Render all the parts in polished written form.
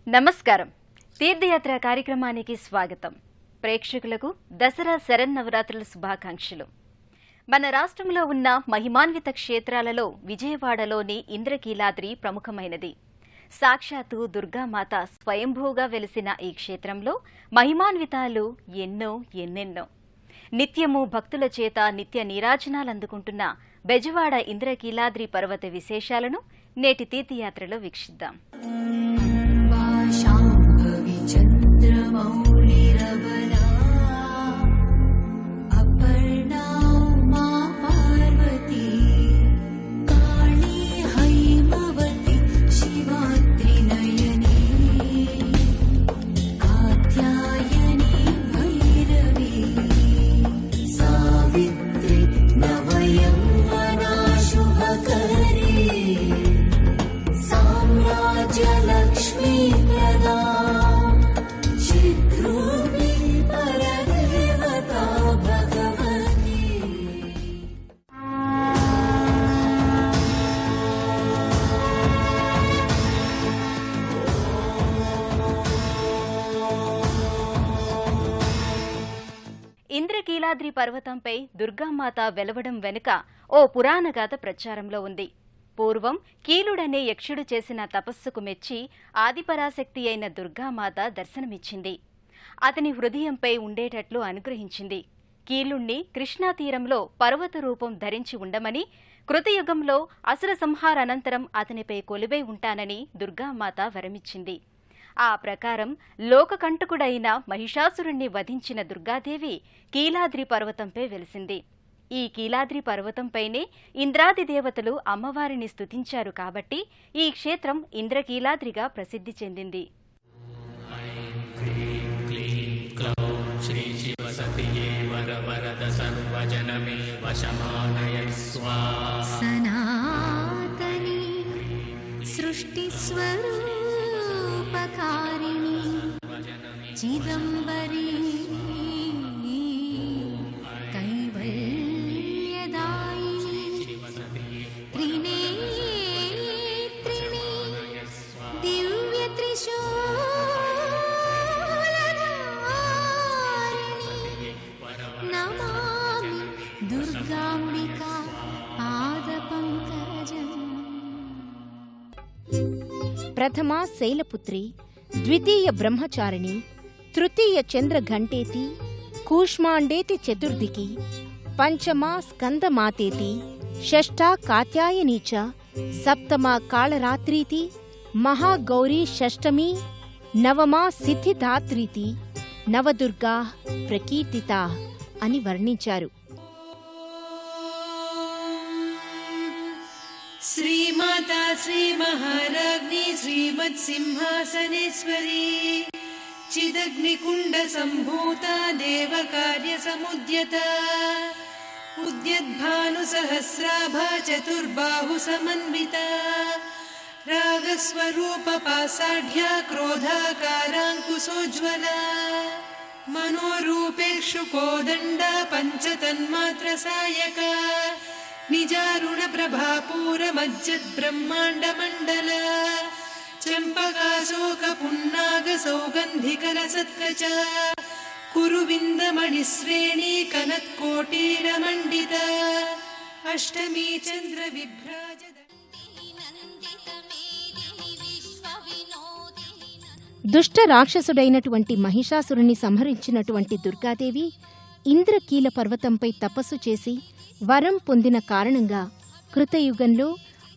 నమస్కారం. తీర్థయాత్ర కార్యక్రమానికి స్వాగతం. ప్రేక్షకులకు దసరా శరన్నవరాత్రుల శుభాకాంక్షలు. మన రాష్ట్రంలో ఉన్న మహిమాన్విత క్షేత్రాలలో విజయవాడలోని ఇంద్రకీలాద్రి ప్రముఖమైనది. సాక్షాత్తు దుర్గామాత స్వయంభూగా వెలిసిన ఈ క్షేత్రంలో మహిమాన్వితాలు ఎన్నెన్నో. నిత్యము భక్తుల చేత నిత్య నీరాజనాలందుకుంటున్న బెజవాడ ఇంద్రకీలాద్రి పర్వత విశేషాలను నేటి తీర్థయాత్రలో వీక్షిద్దాం. ఇంద్రకీలాద్రి పర్వతంపై దుర్గామాత వెలవడం వెనుక ఓ పురాణగాథ ప్రచారంలో ఉంది. పూర్వం కీలుడనే యక్షుడు చేసిన తపస్సుకు మెచ్చి ఆదిపరాశక్తి అయిన దుర్గామాత దర్శనమిచ్చింది. అతని హృదయంపై ఉండేటట్లు అనుగ్రహించింది. కీలుణ్ణి కృష్ణాతీరంలో పర్వత రూపం ధరించి ఉండమని, కృతయుగంలో అసుర సంహారానంతరం అతనిపై కొలువై ఉంటానని దుర్గామాత వరమిచ్చింది. ఆ ప్రకారం లోకకంటకుడైన మహిషాసురుణ్ణి వధించిన దుర్గాదేవి కీలాద్రి పర్వతంపై వెలిసింది. ఈ కీలాద్రి పర్వతంపైనే ఇంద్రాది దేవతలు అమ్మవారిని స్తుతించారు కాబట్టి ఈ క్షేత్రం ఇంద్రకీలాద్రిగా ప్రసిద్ధి చెందింది. సనాతని సృష్టి స్వరూపకారిణి చిదంబరీ ప్రథమా శైలపుత్రి, ద్వితీయ బ్రహ్మచారిణి, తృతీయ చంద్రఘంటేతి, కూష్మాండేతి చతుర్దికి, పంచమా స్కందమాతేతి, షష్టా కాత్యాయనీ చ, సప్తమా కాళరాత్రీతి, మహాగౌరీ షష్టమీ, నవమా సిద్ధిదాత్రీతి, నవదుర్గా ప్రకీర్తితా అని వర్ణించారు. శ్రీమాతా శ్రీ మహారాజ్ఞి శ్రీమత్సింహాసనేశ్వరీ చిదగ్నికుండ సంభూత దేవకార్య సముద్యత ఉద్యద్భాను సహస్రాభ చతుర్బాహు సమన్విత రాగస్వరూప పాసాఢ్య క్రోధాకారాంకుశోజ్వల మనోరూపేక్షు కోదండ పంచతన్మాత్ర సాయక నిజారుణ ప్రభాపూర మజ్జద్ బ్రహ్మాండ మండల చంపకాశోక పున్నాగ సౌగంధికల సత్కచ కురువిందమణిశ్రేణి కనత్కోటీర మండిత అష్టమీ చంద్ర విభ్రాజ. దుష్ట రాక్షసుడైనటువంటి మహిషాసురుని సంహరించినటువంటి దుర్గాదేవి ఇంద్రకీల పర్వతంపై తపస్సు చేసి వరం పొందిన కారణంగా కృతయుగంలో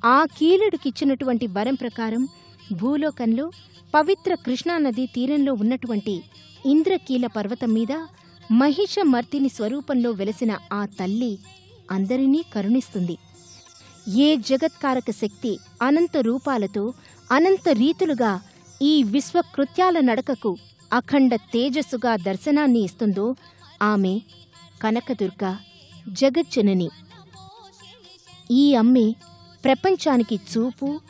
ఆ కీలుడికిచ్చినటువంటి వరం ప్రకారం భూలోకంలో పవిత్ర కృష్ణానది తీరంలో ఉన్నటువంటి ఇంద్రకీల పర్వతం మీద మహిషమర్దిని స్వరూపంలో వెలసిన ఆ తల్లి అందరినీ కరుణిస్తుంది. ఏ జగత్కారక శక్తి అనంత రూపాలతో అనంత రీతులుగా ఈ విశ్వకృత్యాల నడకకు అఖండ తేజస్సుగా దర్శనాన్ని ఇస్తుందో ఆమె కనకదుర్గ జగజ్జనని. ఈ అమ్మే ప్రపంచానికి చూపు,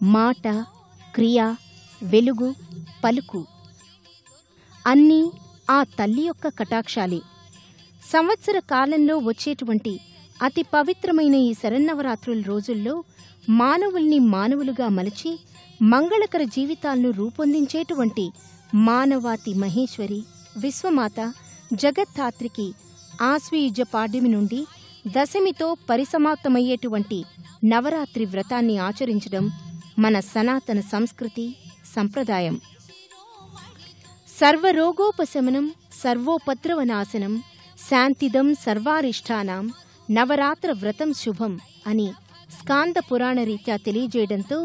మాట, క్రియ, వెలుగు, పలుకు అన్నీ ఆ తల్లి యొక్క కటాక్షాలే. సంవత్సర కాలంలో వచ్చేటువంటి అతి పవిత్రమైన ఈ శరన్నవరాత్రుల రోజుల్లో మానవుల్ని మానవులుగా మలచి మంగళకర జీవితాలను రూపొందించేటువంటి మానవాతి మహేశ్వరి విశ్వమాత జగత్ధాత్రికి ఆశ్వయుజ పాడ్యమి నుండి దశమితో పరిసమాప్తమయ్యేటువంటి నవరాత్రి వ్రతాన్ని ఆచరించడం మన సనాతన సంస్కృతి సంప్రదాయం. సర్వరోగోపశమనం సర్వోపద్రవనాశనం శాంతిదం సర్వారిష్టానాం నవరాత్ర వ్రతం శుభం అని స్కాంద పురాణ రీత్యా తెలియజేయడంతో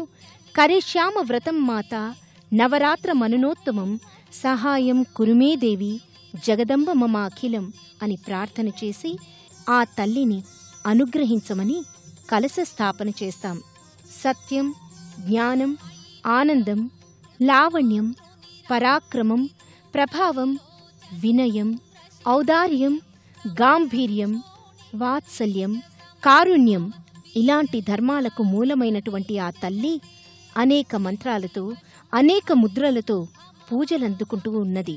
కరిష్యామ వ్రతం మాత నవరాత్ర మనునోత్తమం సహాయం కురుమే దేవి జగదంబ మమ అఖిలం అని ప్రార్థన చేసి ఆ తల్లిని అనుగ్రహించమని కలశ స్థాపన చేస్తాం. సత్యం, జ్ఞానం, ఆనందం, లావణ్యం, పరాక్రమం, ప్రభావం, వినయం, ఔదార్యం, గాంభీర్యం, వాత్సల్యం, కారుణ్యం ఇలాంటి ధర్మాలకు మూలమైనటువంటి ఆ తల్లి అనేక మంత్రాలతో అనేక ముద్రలతో పూజలందుకుంటూ ఉన్నది.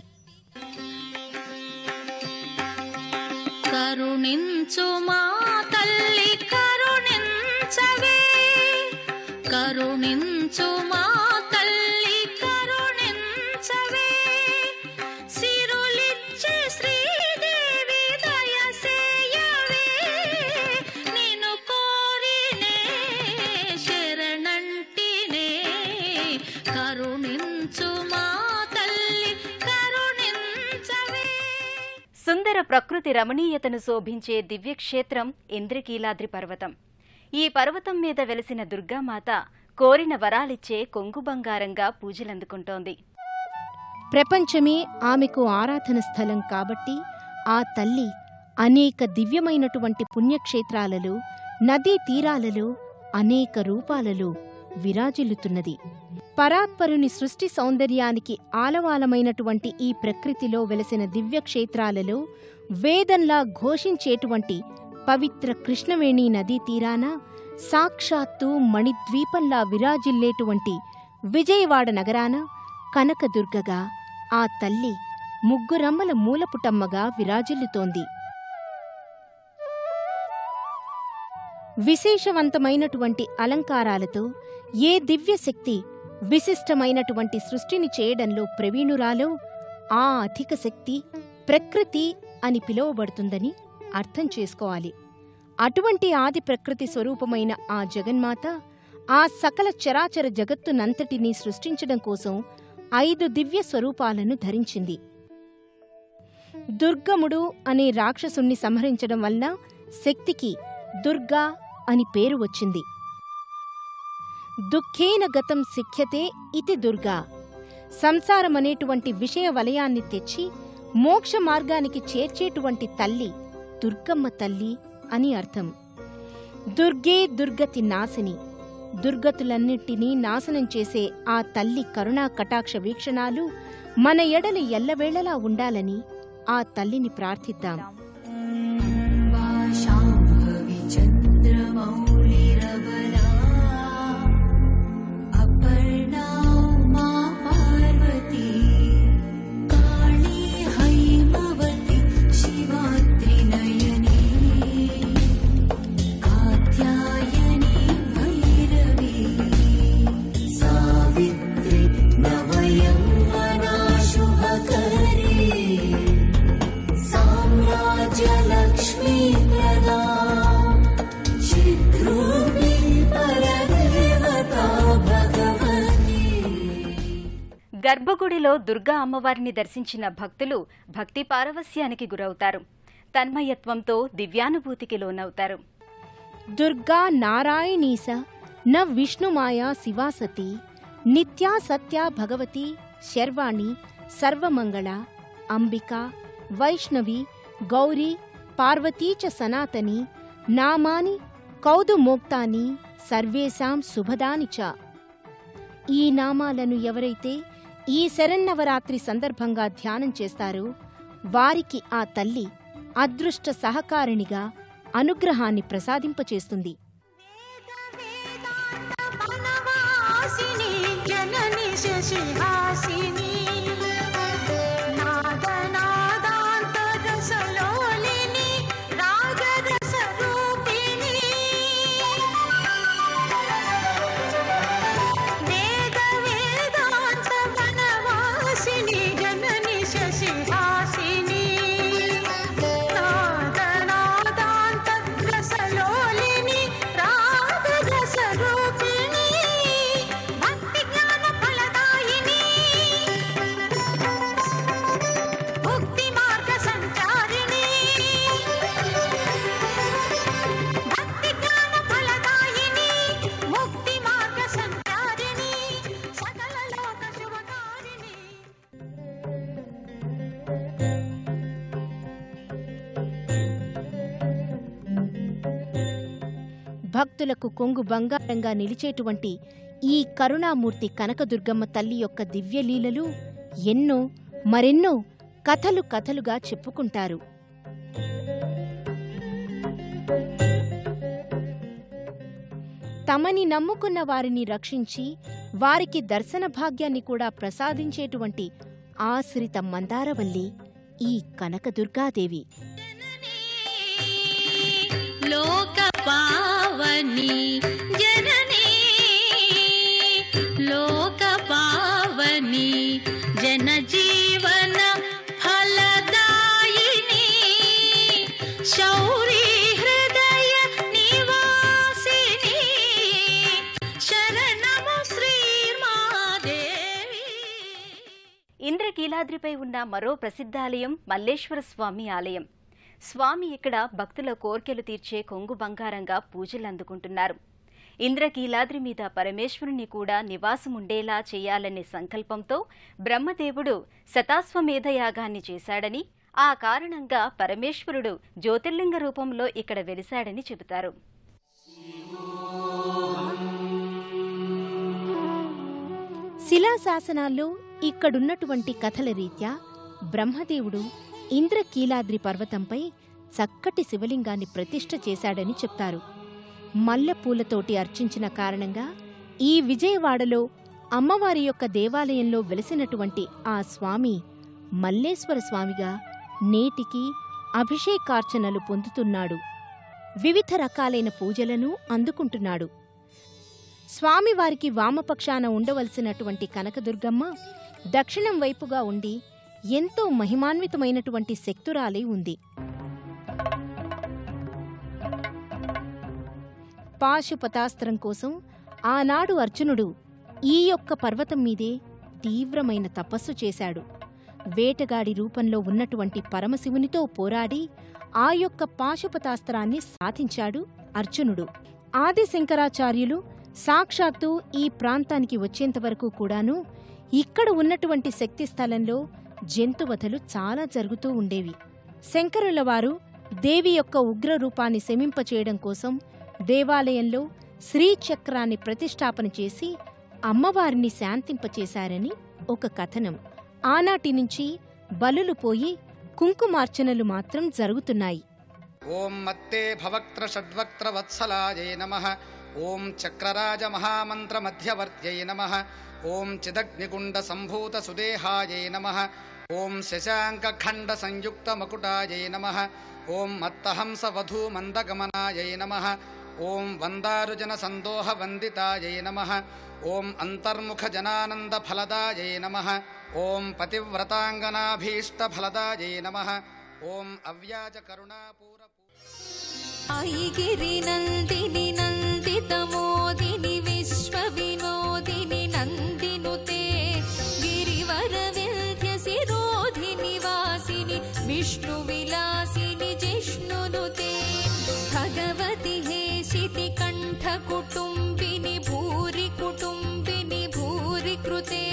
కరుణించు మా తల్లి కరుణించవే, కరుణించు మా తల్లి కరుణించవే, సిరులిచ్చి శ్రీదేవి దయసేయవే, నిన్ను కోరినే శరణంటినే, కరుణించు మా తల్లి కరుణించవే. సుందర ప్రకృతి రమణీయతను శోభించే దివ్యక్షేత్రం ఇంద్రకీలాద్రి పర్వతం. ఈ పర్వతం మీద వెలిసిన దుర్గామాత కోరిన వరాలిచ్చే కొంగు బంగారంగా పూజలందుకుంటోంది. ప్రపంచమే ఆమెకు ఆరాధన స్థలం కాబట్టి ఆ తల్లి అనేక దివ్యమైనటువంటి పుణ్యక్షేత్రాలలో నదీ తీరాలలో అనేక రూపాలలో విరాజిల్లుతున్నది. పరాత్పరుని సృష్టి సౌందర్యానికి ఆలవాలమైనటువంటి ఈ ప్రకృతిలో వెలసిన దివ్యక్షేత్రాలలో వేదంలా ఘోషించేటువంటి పవిత్ర కృష్ణవేణి నదీ తీరాన సాక్షాత్తు మణిద్వీపంలా విరాజిల్లేటువంటి విజయవాడ నగరాన కనకదుర్గగా ఆ తల్లి ముగ్గురమ్మల మూలపుటమ్మగా విరాజిల్లుతోంది. విశేషవంతమైనటువంటి అలంకారాలతో ఏ దివ్యశక్తి విశిష్టమైనటువంటి సృష్టిని చేయడంలో ప్రవీణురాలో ఆ అధిక శక్తి ప్రకృతి అని పిలువబడుతుందని అర్థం చేసుకోవాలి. అటువంటి ఆది ప్రకృతి స్వరూపమైన ఆ జగన్మాత ఆ సకల చరాచర జగత్తునంతటినీ సృష్టించడం కోసం 5 దివ్య స్వరూపాలను ధరించింది. దుర్గముడు అనే రాక్షసుణ్ణి సంహరించడం వల్ల శక్తికి దుర్గా అని పేరు వచ్చింది. దుఃఖేన గతం సిఖ్యతే ఇతి దుర్గా. సంసారమనేటువంటి విషయ వలయాన్ని తెచ్చి మోక్ష మార్గానికి చేర్చేటువంటి తల్లి దుర్గమ్మ తల్లి అని అర్థం. దుర్గే దుర్గతి నాశిని. దుర్గతులన్నింటినీ నాశనం చేసే ఆ తల్లి కరుణా కటాక్ష వీక్షణాలు మన ఎడల ఎల్లవేళలా ఉండాలని ఆ తల్లిని ప్రార్థిద్దాం. గర్భగుడిలో దుర్గా అమ్మవారిని దర్శించిన భక్తులు భక్తి పారవస్యానికి గురవుతారు. తన్మయత్వంతో దివ్యానుభూతికి లోనవుతారు. దుర్గా నారాయణీస న విష్ణుమాయా శివాసతి నిత్యా సత్యా భగవతి శర్వాణి సర్వమంగళ అంబికా వైష్ణవి గౌరీ పార్వతీ చ సనాతని నామాని కౌదుమోక్తాని సర్వేషాం శుభదాని చ. ఈ నామాలను ఎవరైతే ఈ శరన్నవరాత్రి సందర్భంగా ధ్యానం చేస్తారో వారికి ఆ తల్లి అదృష్ట సహకారిణిగా అనుగ్రహాన్ని ప్రసాదింపచేస్తుంది. వేద భక్తులకు కొంగు బంగారంగా నిలిచేటువంటి ఈ కరుణామూర్తి కనకదుర్గమ్మ తల్లి యొక్క దివ్యలీలలు ఎన్నో మరెన్నో కథలు కథలుగా చెప్పుకుంటారు. తమని నమ్ముకున్న వారిని రక్షించి వారికి దర్శన భాగ్యాన్ని కూడా ప్రసాదించేటువంటి ఆశ్రిత మందారవల్లి ఈ కనకదుర్గాదేవి. లోక పావని జననీ లోక పావని జన జీవన ఫలదాయిని శౌరీ హృదయ నివాసిని శరణము శ్రీమాదేవి. ఇంద్రకీలాద్రిపై ఉన్న మరో ప్రసిద్ధాలయం మల్లేశ్వర స్వామి ఆలయం. స్వామి ఇక్కడ భక్తుల కోర్కెలు తీర్చే కొంగు బంగారంగా పూజలందుకుంటున్నారు. ఇంద్రకీలాద్రి మీద పరమేశ్వరుని కూడా నివాసముండేలా చేయాలనే సంకల్పంతో బ్రహ్మదేవుడు శతాశ్వమేధ యాగాన్ని చేశాడని, ఆ కారణంగా పరమేశ్వరుడు జ్యోతిర్లింగ రూపంలో ఇక్కడ వెలిశాడని చెబుతారు. శిలాశాసనాల్లో ఇక్కడున్నటువంటి కథల రీత్యా బ్రహ్మదేవుడు ఇంద్రకీలాద్రి పర్వతంపై చక్కటి శివలింగాన్ని ప్రతిష్ఠ చేశాడని చెప్తారు. మల్లెపూలతోటి అర్చించిన కారణంగా ఈ విజయవాడలో అమ్మవారి యొక్క దేవాలయంలో వెలిసినటువంటి ఆ స్వామి మల్లేశ్వర స్వామిగా నేటికి అభిషేకార్చనలు పొందుతున్నాడు. వివిధ రకాలైన పూజలను అందుకుంటున్నాడు. స్వామివారికి వామపక్షాన ఉండవలసినటువంటి కనకదుర్గమ్మ దక్షిణం వైపుగా ఉండి ఎంతో మహిమాన్వితమైనటువంటి శక్తురాలై ఉంది. పాశుపతాస్త్రం కోసం ఆనాడు అర్జునుడు ఈ యొక్క పర్వతం మీదే తీవ్రమైన తపస్సు చేశాడు. వేటగాడి రూపంలో ఉన్నటువంటి పరమశివునితో పోరాడి ఆ యొక్క పాశుపతాస్త్రాన్ని సాధించాడు అర్జునుడు. ఆదిశంకరాచార్యులు సాక్షాత్తు ఈ ప్రాంతానికి వచ్చేంతవరకు కూడాను ఇక్కడ ఉన్నటువంటి శక్తి స్థలంలో జంతువధలు చాలా జరుగుతూ ఉండేవి. శంకరుల వారు దేవి యొక్క ఉగ్రరూపాన్ని శమింపచేయడం కోసం దేవాలయంలో శ్రీచక్రాన్ని ప్రతిష్ఠాపన చేసి అమ్మవారిని శాంతింపచేశారని ఒక కథనం. ఆనాటి నుంచి బలులు పోయి కుంకుమార్చనలు మాత్రం జరుగుతున్నాయి. ఓం మత్తే భవక్త్ర షడ్వక్త్ర వత్సలాయై నమః. ఓం చక్రరాజ మహామంత్ర మధ్యవర్త్యై నమః. ఓం చిదగ్నిగుండ సంభూత సుదేహాయై నమః. ఓం శశాంక ఖండ సంయుక్త మకుటాయై నమః. ఓం మత్తహంస వధూ మందగమనాయై నమః. ఓం వందారుజన సందోహ వందితాయై నమః. ఓం అంతర్ముఖ జనానంద ఫలదాయై నమః. ఓం పతివ్రతాంగనాభీష్ట ఫలదాయై నమః. ఓం అవ్యాజ కరుణాపూర ఐగిరి నందిని నందితమోదిని విశ్వ వినోదిని నందినుతే గిరివర వింధ్య శిరోధిని వాసిని విష్ణు విలాసిని జిష్ణునుతే భగవతి హేషితి కంఠ కుటుంబిని భూరి కుటుంబిని భూరి కృతే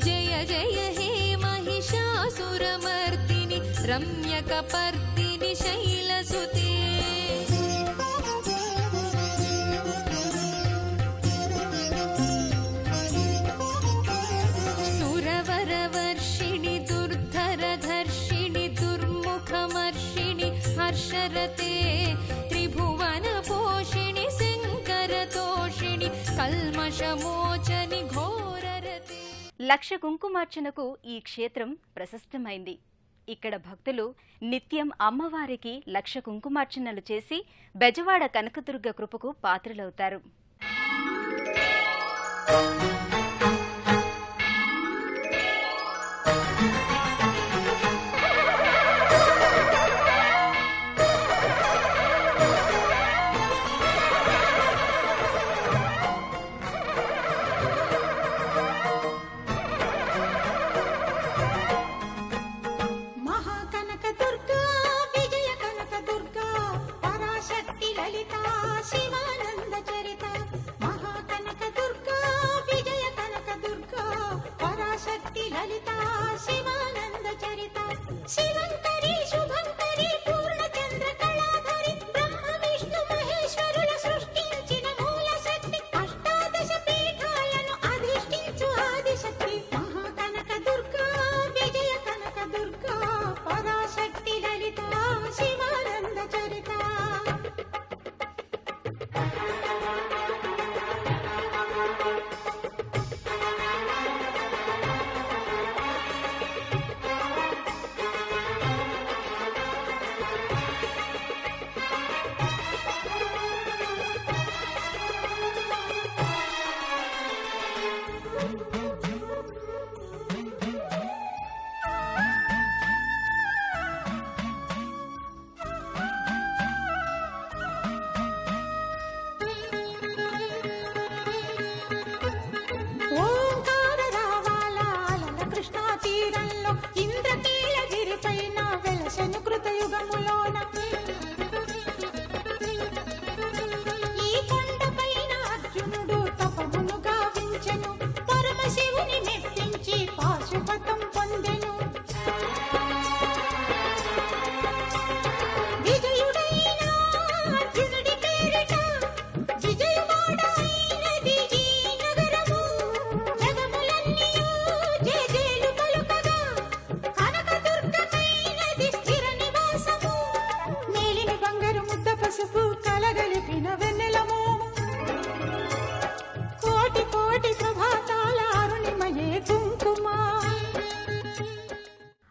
జయ జయ హే మహిషాసురమర్దిని రమ్యకపర్దిని శైలసుతే సురవరవర్షిణి దుర్ధరధర్షిణి దుర్ముఖమర్షిణి హర్షరతే త్రిభువన పోషిణి శంకరతోషిణి కల్మషమోచని ఘోరరతే. లక్ష కుంకుమార్చనకు ఈ క్షేత్రం ప్రశస్తమైంది. ఇక్కడ భక్తులు నిత్యం అమ్మవారికి లక్ష కుంకుమార్చనలు చేసి బెజవాడ కనకదుర్గ కృపకు పాత్రలవుతారు. మహాకనకదుర్గా విజయ కనకదుర్గా పరాశక్తి లలిత శివానంద చరిత మహాకనకదుర్గా విజయ ఓంకార రావాల కృష్ణా తీరంలో ఇంద్రకీలగిరిపైన వెలసెను కృతయుగములోన ఈ కొండపైన అర్జునుడు తపమును గావించెను పరమశివుని మెప్పించి పాశుపతం పొందెను విజయుడైన అర్జునుడి పేరిట విజయవాడ అయినది ఈ నగరము జగములన్నీయు జేజేలు పలుకగా కనకదుర్గమైనది స్థిర నివాసము మేలిమి బంగారు ముద్ద పసుపు కలగలిపిన వెన్నెలము కోటి కోటి ప్రభాతాల అరుణిమయే కుంకుమ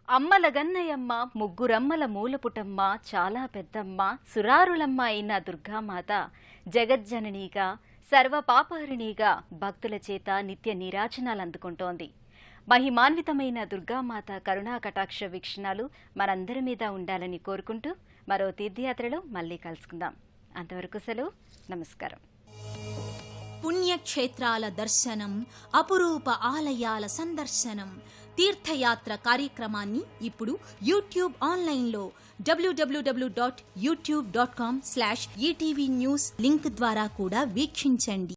అమ్మల గన్నయమ్మ ముగ్గురమ్మల మూలపుటమ్మ చాలా పెద్దమ్మ సురారులమ్మ అయిన దుర్గామాత జగజ్జననీగా సర్వపాపహరిణిగా భక్తుల చేత నిత్య నీరాజనాలు అందుకుంటోంది. మహిమాన్వితమైన దుర్గామాత కరుణా కటాక్ష వీక్షణాలు మనందరి మీద ఉండాలని కోరుకుంటూ మరో తీర్థయాత్రలో మళ్ళీ కలుసుకుందాం. అంతవరకు సెలవు. నమస్కారం. పుణ్యక్షేత్రాల దర్శనం, అపురూప ఆలయాల సందర్శనం, తీర్థయాత్ర కార్యక్రమాన్ని ఇప్పుడు యూట్యూబ్ ఆన్లైన్లో www.youtube.com/ETV News లింక్ ద్వారా కూడా వీక్షించండి.